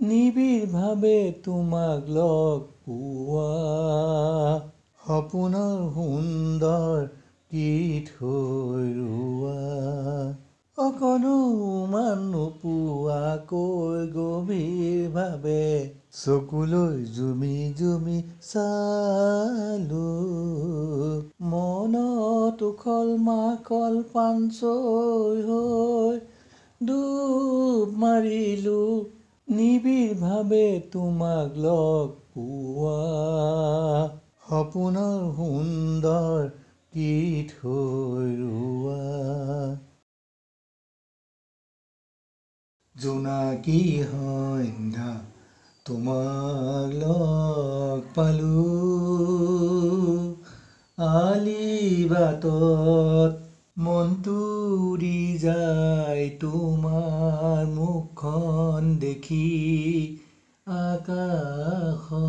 নিবিড়ভাৱে তোমাক লগ পোৱা সপোনৰ সুন্দৰ গীত হৈ ৰোৱা অকণো মান নোপোৱাকৈ গভীৰভাৱে চকুলৈ জুমি জুমি চালো মনত উখল মাখল পাঞ্চৈ হৈ ডুব মাৰিলো নিবিড়ভাৱে তোমাক লগ পোৱা সপোনৰ সুন্দৰ গীত হৈ ৰোৱা জোনাকী সন্ধ্যা তোমাক লগ পালো আলিবাটত মনটো উৰি যায় তোমাৰ মুখখন দেখি আকাশত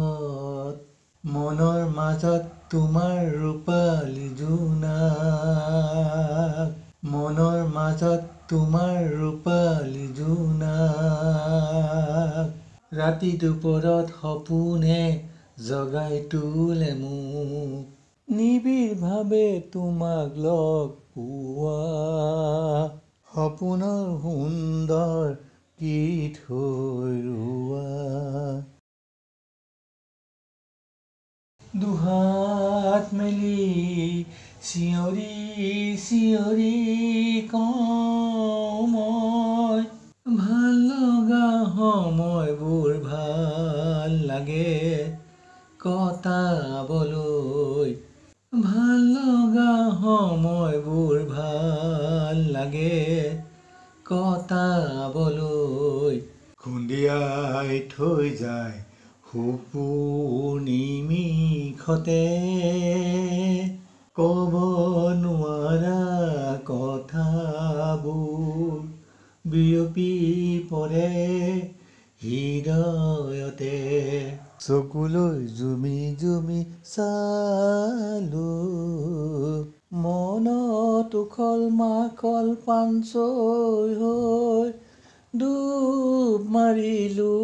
মনৰ মাজত তোমাৰ ৰূপালী জোনাক মনৰ মাজত তোমাৰ ৰূপালী জোনাক ৰাতি দুপৰত সপোনে জগাই তোলে মোক নিবিড়ভাৱে তোমাক লগ পোৱা সপোনৰ সুন্দৰ গীত হৈ ৰোৱা দুহাত মেলি চিঞৰি চিঞৰি কওঁ মই ভাল লগা সময়বোৰ ভাল লাগে কটাবলৈ ভাল লগা সময়বোৰ ভাল লাগে কটাবলৈ খুন্দিয়াই থৈ যায় সপোন নিমিষতে ক'ব নোৱাৰা কথাবোৰ বিয়পি পৰে হৃদয়তে চকুলৈ জুমি জুমি চালো মনত উখল মাখল পাঞ্চৈ হৈ ডুব মাৰিলো